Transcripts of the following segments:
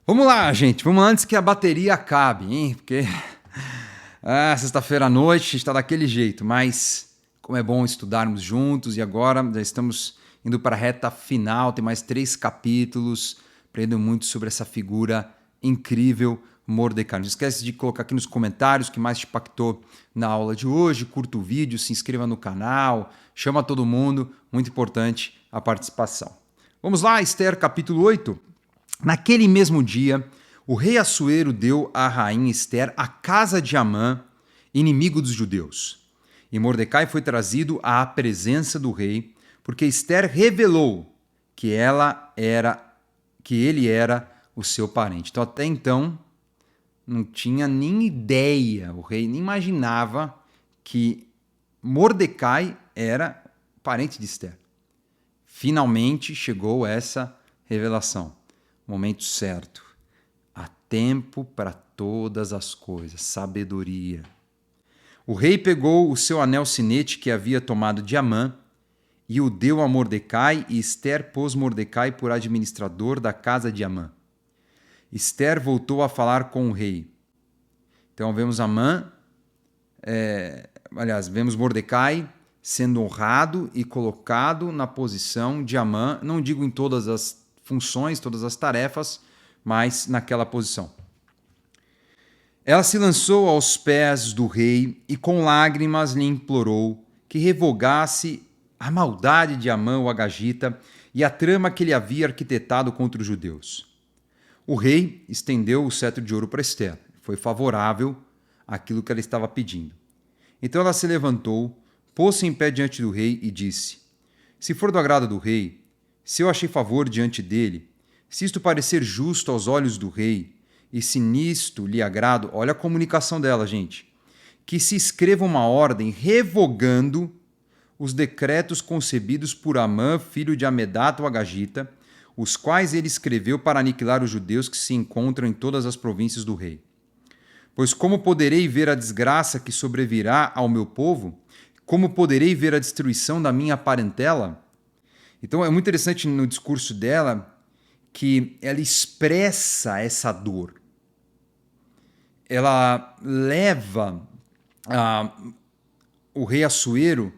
Vamos lá, gente. Vamos lá antes que a bateria acabe, hein? Porque sexta-feira à noite está daquele jeito, mas como é bom estudarmos juntos e agora já estamos indo para a reta final, tem mais 3 capítulos, aprendendo muito sobre essa figura incrível, Mordecai. Não esquece de colocar aqui nos comentários o que mais te impactou na aula de hoje, curta o vídeo, se inscreva no canal, chama todo mundo, muito importante a participação. Vamos lá, Esther capítulo 8. Naquele mesmo dia, o rei Assuero deu à rainha Esther a casa de Amã, inimigo dos judeus. E Mordecai foi trazido à presença do rei, porque Esther revelou que ele era o seu parente. Então, até então, não tinha nem ideia, o rei nem imaginava que Mordecai era parente de Esther. Finalmente chegou essa revelação. Momento certo. Há tempo para todas as coisas. Sabedoria. O rei pegou o seu anel sinete que havia tomado de Amã e o deu a Mordecai, e Esther pôs Mordecai por administrador da casa de Amã. Esther voltou a falar com o rei. Então vemos Amã, vemos Mordecai sendo honrado e colocado na posição de Amã, não digo em todas as funções, todas as tarefas, mas naquela posição. Ela se lançou aos pés do rei e com lágrimas lhe implorou que revogasse a maldade de Amã o Agagita e a trama que ele havia arquitetado contra os judeus. O rei estendeu o cetro de ouro para Esther. Foi favorável àquilo que ela estava pedindo. Então ela se levantou, pôs-se em pé diante do rei e disse: Se for do agrado do rei, se eu achei favor diante dele, se isto parecer justo aos olhos do rei, e se nisto lhe agrado, olha a comunicação dela, gente, que se escreva uma ordem revogando os decretos concebidos por Amã, filho de Amedata o Agagita, os quais ele escreveu para aniquilar os judeus que se encontram em todas as províncias do rei. Pois como poderei ver a desgraça que sobrevirá ao meu povo? Como poderei ver a destruição da minha parentela? Então é muito interessante no discurso dela que ela expressa essa dor. Ela leva o rei Assuero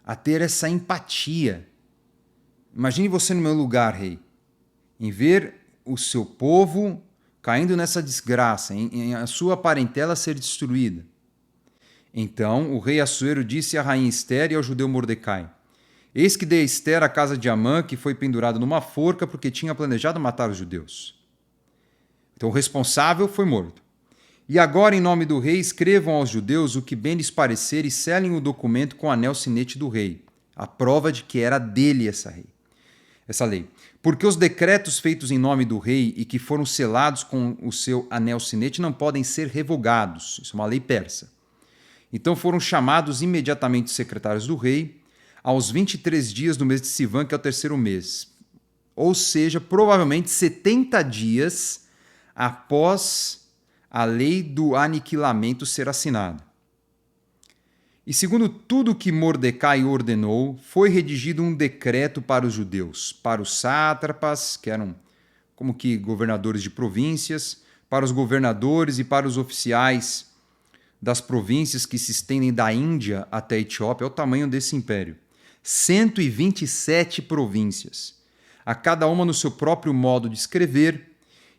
a ter essa empatia. Imagine você no meu lugar, rei, em ver o seu povo caindo nessa desgraça, em a sua parentela ser destruída. Então o rei Assuero disse à rainha Esther e ao judeu Mordecai: Eis que dei a Esther a casa de Amã, que foi pendurado numa forca porque tinha planejado matar os judeus. Então o responsável foi morto. E agora, em nome do rei, escrevam aos judeus o que bem lhes parecer e selem o documento com o anel sinete do rei, a prova de que era dele essa lei. Porque os decretos feitos em nome do rei e que foram selados com o seu anel sinete não podem ser revogados. Isso é uma lei persa. Então foram chamados imediatamente os secretários do rei, aos 23 dias do mês de Sivan, que é o terceiro mês. Ou seja, provavelmente 70 dias após a lei do aniquilamento ser assinada. E segundo tudo que Mordecai ordenou, foi redigido um decreto para os judeus, para os sátrapas, que eram como que governadores de províncias, para os governadores e para os oficiais das províncias que se estendem da Índia até a Etiópia. É o tamanho desse império. 127 províncias, a cada uma no seu próprio modo de escrever,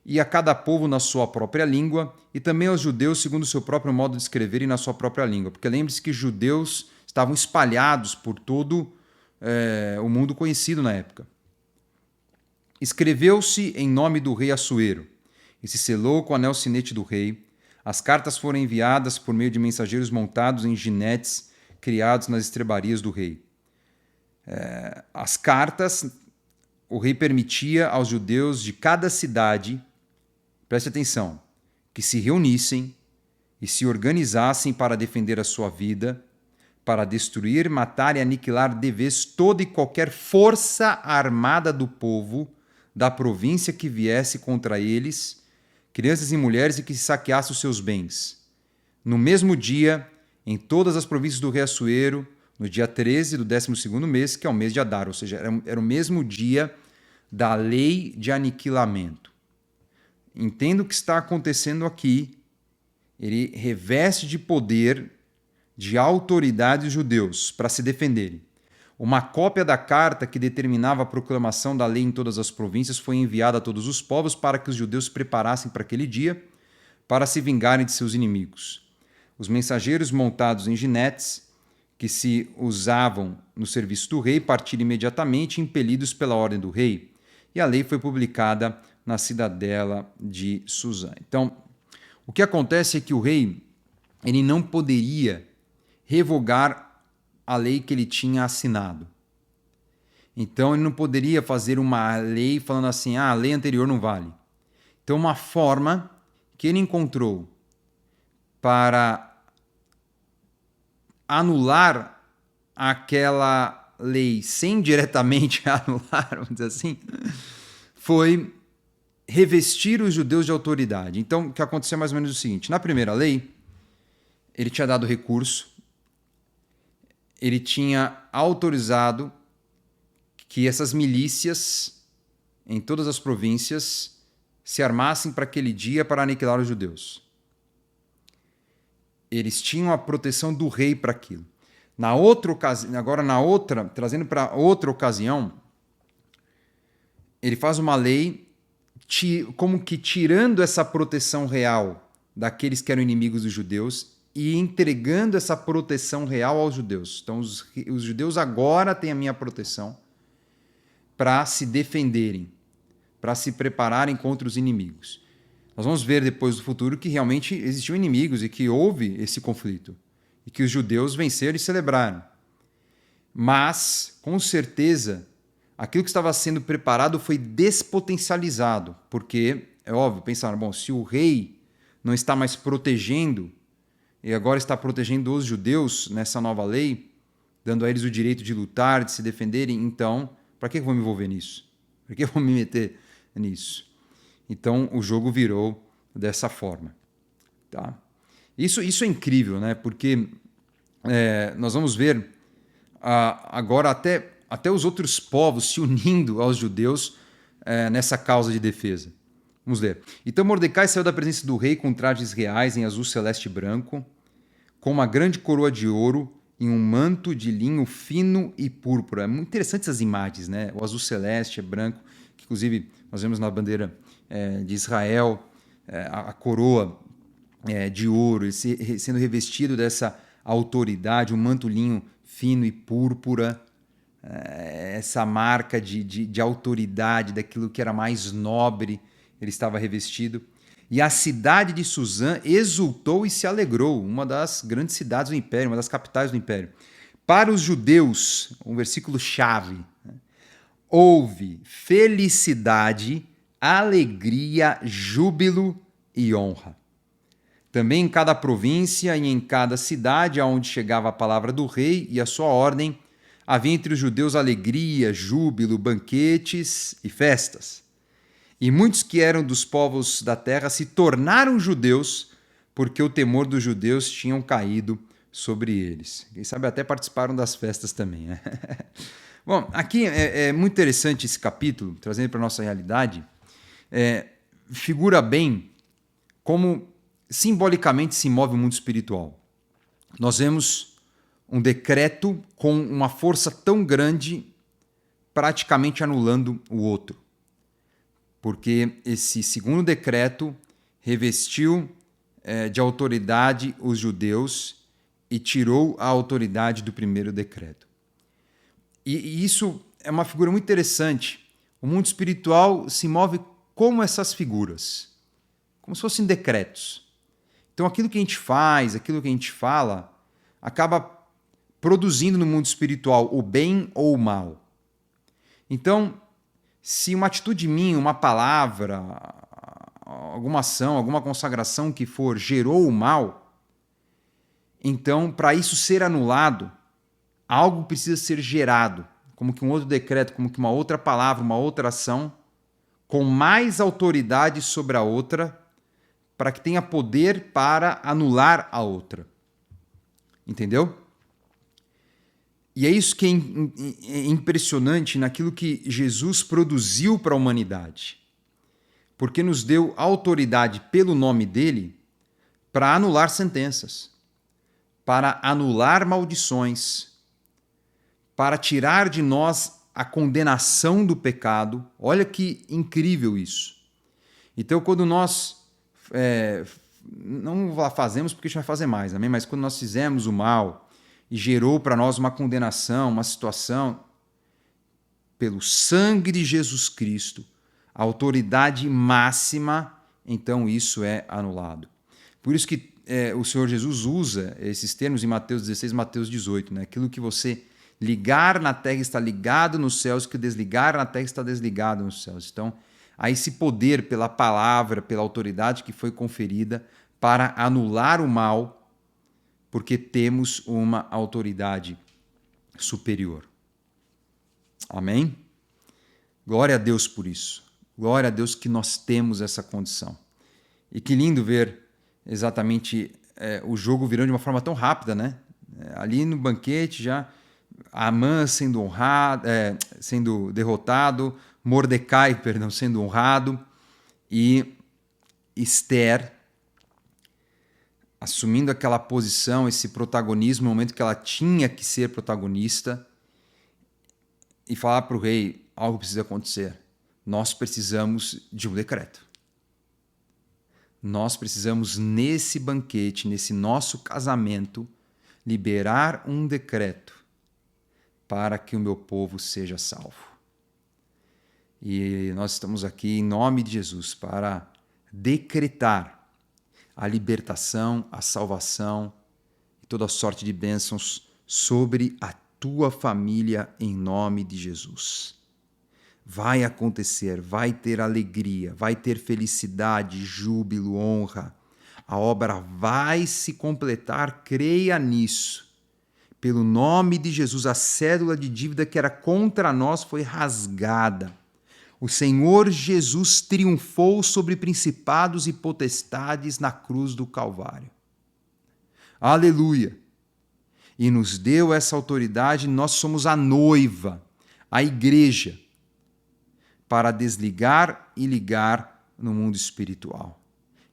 e a cada povo na sua própria língua, e também aos judeus segundo o seu próprio modo de escrever e na sua própria língua. Porque lembre-se que judeus estavam espalhados por todo o mundo conhecido na época. Escreveu-se em nome do rei Assuero, e se selou com o anel sinete do rei. As cartas foram enviadas por meio de mensageiros montados em jinetes criados nas estrebarias do rei. As cartas, o rei permitia aos judeus de cada cidade, preste atenção, que se reunissem e se organizassem para defender a sua vida, para destruir, matar e aniquilar de vez toda e qualquer força armada do povo da província que viesse contra eles, crianças e mulheres, e que saqueasse os seus bens. No mesmo dia, em todas as províncias do rei Assuero, no dia 13 do 12º mês, que é o mês de Adar, ou seja, era o mesmo dia da lei de aniquilamento. entenda o que está acontecendo aqui. Ele reveste de poder, de autoridade os judeus para se defenderem. Uma cópia da carta que determinava a proclamação da lei em todas as províncias foi enviada a todos os povos para que os judeus se preparassem para aquele dia, para se vingarem de seus inimigos. Os mensageiros montados em jinetes, que se usavam no serviço do rei, partiram imediatamente, impelidos pela ordem do rei. E a lei foi publicada na cidadela de Suzã. Então, o que acontece é que o rei ele não poderia revogar a lei que ele tinha assinado. Então, ele não poderia fazer uma lei falando assim, a lei anterior não vale. Então, uma forma que ele encontrou para anular aquela lei sem diretamente anular, vamos dizer assim, foi revestir os judeus de autoridade. Então, o que aconteceu é mais ou menos o seguinte. Na primeira lei, ele tinha dado recurso, ele tinha autorizado que essas milícias em todas as províncias se armassem para aquele dia para aniquilar os judeus. Eles tinham a proteção do rei para aquilo. Na outra ocasião, trazendo para outra ocasião, ele faz uma lei como que tirando essa proteção real daqueles que eram inimigos dos judeus e entregando essa proteção real aos judeus. Então, os judeus agora têm a minha proteção para se defenderem, para se prepararem contra os inimigos. Nós vamos ver depois do futuro que realmente existiam inimigos e que houve esse conflito e que os judeus venceram e celebraram. Mas, com certeza, aquilo que estava sendo preparado foi despotencializado, porque, é óbvio, pensaram, bom, se o rei não está mais protegendo e agora está protegendo os judeus nessa nova lei, dando a eles o direito de lutar, de se defenderem, então, para que eu vou me envolver nisso? Para que eu vou me meter nisso? Então, o jogo virou dessa forma. Tá? Isso é incrível, né? Porque nós vamos ver agora até os outros povos se unindo aos judeus nessa causa de defesa. Vamos ler. Então Mordecai saiu da presença do rei com trajes reais em azul celeste e branco, com uma grande coroa de ouro e um manto de linho fino e púrpura. É muito interessante essas imagens, né? O azul celeste, branco, que inclusive nós vemos na bandeira de Israel, a coroa de ouro, sendo revestido dessa autoridade, um manto linho fino e púrpura, essa marca de autoridade, daquilo que era mais nobre, ele estava revestido. E a cidade de Suzã exultou e se alegrou, uma das grandes cidades do Império, uma das capitais do Império. Para os judeus, um versículo-chave, houve felicidade, alegria, júbilo e honra. Também em cada província e em cada cidade aonde chegava a palavra do rei e a sua ordem, havia entre os judeus alegria, júbilo, banquetes e festas. E muitos que eram dos povos da terra se tornaram judeus, porque o temor dos judeus tinham caído sobre eles. Quem sabe até participaram das festas também, né? Bom, aqui é muito interessante esse capítulo, trazendo para a nossa realidade. Figura bem como simbolicamente se move o mundo espiritual. Nós vemos um decreto com uma força tão grande, praticamente anulando o outro. Porque esse segundo decreto revestiu de autoridade os judeus e tirou a autoridade do primeiro decreto. E isso é uma figura muito interessante. O mundo espiritual se move como essas figuras, como se fossem decretos. Então aquilo que a gente faz, aquilo que a gente fala, acaba produzindo no mundo espiritual o bem ou o mal. Então, se uma atitude minha, uma palavra, alguma ação, alguma consagração que for gerou o mal, então, para isso ser anulado, algo precisa ser gerado, como que um outro decreto, como que uma outra palavra, uma outra ação, com mais autoridade sobre a outra, para que tenha poder para anular a outra. Entendeu? E é isso que é impressionante naquilo que Jesus produziu para a humanidade. porque nos deu autoridade pelo nome dele para anular sentenças, para anular maldições, para tirar de nós a condenação do pecado. Olha que incrível isso. Então, quando nós não fazemos porque a gente vai fazer mais, amém? Mas quando nós fizemos o mal e gerou para nós uma condenação, uma situação, pelo sangue de Jesus Cristo, a autoridade máxima, então isso é anulado. Por isso que o Senhor Jesus usa esses termos em Mateus 16, Mateus 18, né? Aquilo que você ligar na terra está ligado nos céus, que desligar na terra está desligado nos céus. Então, há esse poder pela palavra, pela autoridade que foi conferida para anular o mal, porque temos uma autoridade superior. Amém? Glória a Deus por isso. Glória a Deus que nós temos essa condição. E que lindo ver exatamente o jogo virando de uma forma tão rápida, né? Ali no banquete já, Amã sendo sendo derrotado, Mordecai, sendo honrado, e Esther assumindo aquela posição, esse protagonismo, no momento que ela tinha que ser protagonista, e falar para o rei: algo precisa acontecer. Nós precisamos de um decreto. Nós precisamos, nesse banquete, nesse nosso casamento, liberar um decreto para que o meu povo seja salvo. E nós estamos aqui em nome de Jesus para decretar a libertação, a salvação e toda sorte de bênçãos sobre a tua família em nome de Jesus. Vai acontecer, vai ter alegria, vai ter felicidade, júbilo, honra. A obra vai se completar, creia nisso. Pelo nome de Jesus, a cédula de dívida que era contra nós foi rasgada. O Senhor Jesus triunfou sobre principados e potestades na cruz do Calvário. Aleluia! E nos deu essa autoridade, nós somos a noiva, a igreja, para desligar e ligar no mundo espiritual.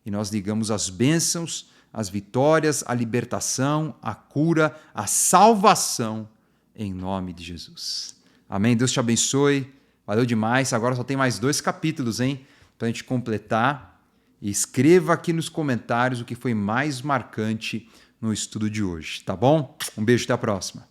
E nós ligamos as bênçãos, as vitórias, a libertação, a cura, a salvação, em nome de Jesus. Amém? Deus te abençoe. Valeu demais. Agora só tem mais 2 capítulos, hein? Para a gente completar. E escreva aqui nos comentários o que foi mais marcante no estudo de hoje, tá bom? Um beijo, até a próxima.